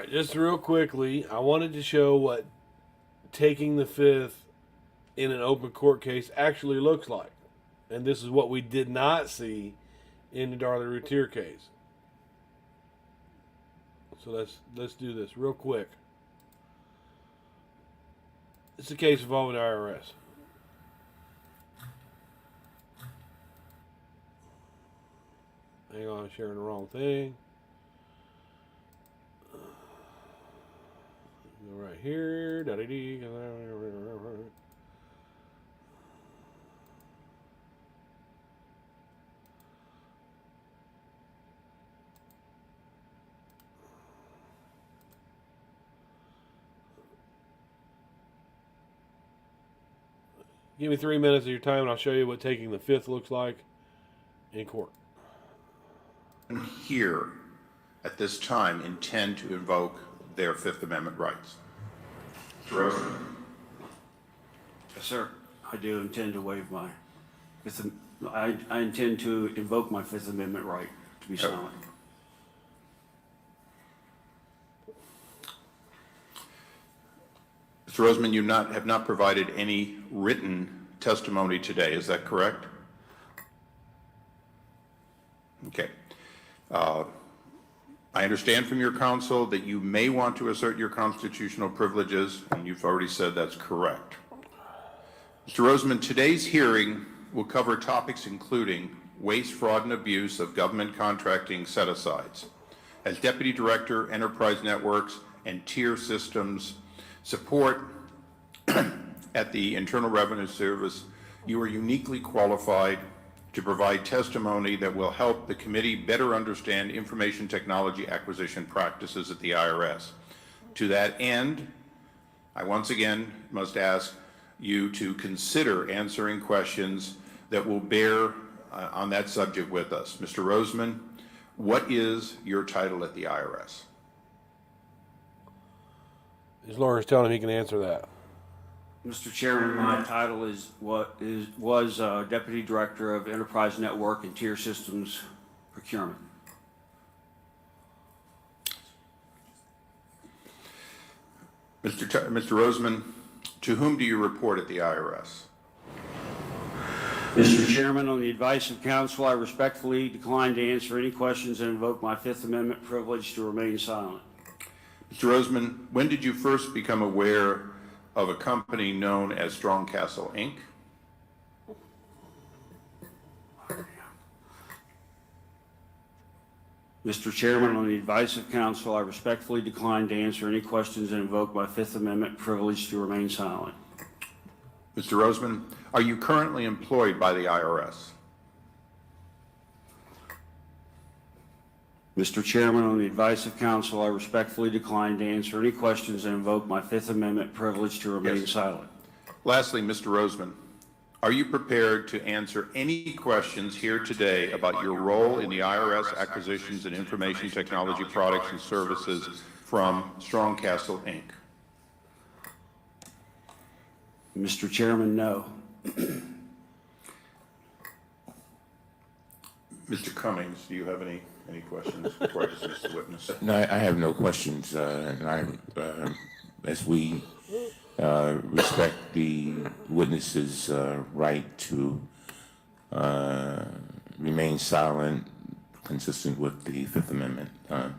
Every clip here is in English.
right, just real quickly, I wanted to show what taking the fifth in an open court case actually looks like. And this is what we did not see in the Darley Routier case. So let's do this real quick. It's a case involving the IRS. Hang on, I'm sharing the wrong thing. Go right here. Da-da-dee. Give me 3 minutes of your time and I'll show you what taking the fifth looks like in court. Here, at this time, intend to invoke their Fifth Amendment rights? Mr. Rosen? Yes, sir. I do intend to waive my I intend to invoke my Fifth Amendment right to be silent. Mr. Roseman, you have not provided any written testimony today, is that correct? Okay. I understand from your counsel that you may want to assert your constitutional privileges, and you've already said that's correct. Mr. Roseman, today's hearing will cover topics including waste, fraud, and abuse of government contracting set-asides. As Deputy Director, Enterprise Networks, and Tier Systems Support at the Internal Revenue Service, you are uniquely qualified to provide testimony that will help the committee better understand information technology acquisition practices at the IRS. To that end, I once again must ask you to consider answering questions that will bear on that subject with us. Mr. Roseman, what is your title at the IRS? His lawyer's telling him he can answer that. Mr. Chairman, my title was Deputy Director of Enterprise Network and Tier Systems Procurement. Mr. Roseman, to whom do you report at the IRS? Mr. Chairman, on the advice of counsel, I respectfully decline to answer any questions and invoke my Fifth Amendment privilege to remain silent. Mr. Roseman, when did you first become aware of a company known as Strong Castle, Inc.? Mr. Chairman, on the advice of counsel, I respectfully decline to answer any questions and invoke my Fifth Amendment privilege to remain silent. Mr. Roseman, are you currently employed by the IRS? Mr. Chairman, on the advice of counsel, I respectfully decline to answer any questions and invoke my Fifth Amendment privilege to remain silent. Lastly, Mr. Roseman, are you prepared to answer any questions here today about your role in the IRS acquisitions and information technology products and services from Strong Castle, Inc.? Mr. Chairman, no. Mr. Cummings, do you have any questions before I dismiss the witness? No, I have no questions, and as we respect the witness's right to remain silent, consistent with the Fifth Amendment, Mr.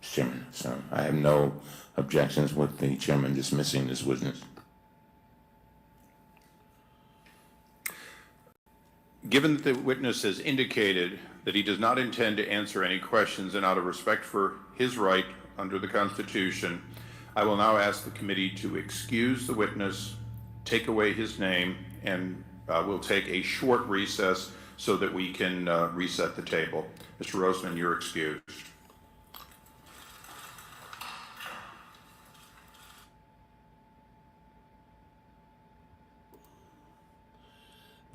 Chairman. So I have no objections with the chairman dismissing this witness. Given that the witness has indicated that he does not intend to answer any questions and out of respect for his right under the Constitution, I will now ask the committee to excuse the witness, take away his name, and we'll take a short recess so that we can reset the table. Mr. Roseman, you're excused.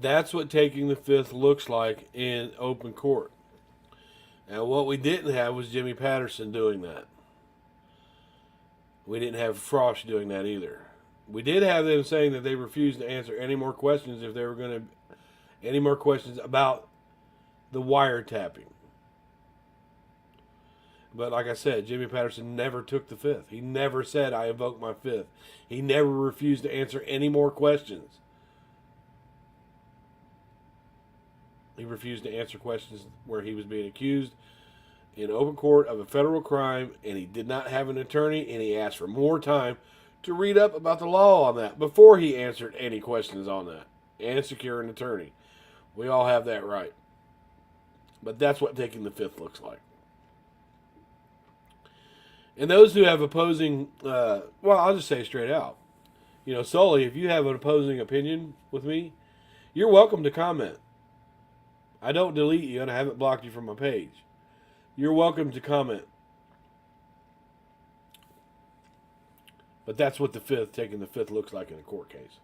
That's what taking the fifth looks like in open court. And what we didn't have was Jimmy Patterson doing that. We didn't have Frost doing that either. We did have them saying that they refused to answer any more questions if they were going to, any more questions about the wiretapping. But like I said, Jimmy Patterson never took the fifth. He never said, I invoke my fifth. He never refused to answer any more questions. He refused to answer questions where he was being accused in open court of a federal crime, and he did not have an attorney, and he asked for more time to read up about the law on that before he answered any questions on that and secure an attorney. We all have that right. But that's what taking the fifth looks like. And those who have opposing, well, I'll just say straight out. You know, Sully, if you have an opposing opinion with me, you're welcome to comment. I don't delete you and I haven't blocked you from my page. You're welcome to comment. But that's what taking the fifth looks like in a court case.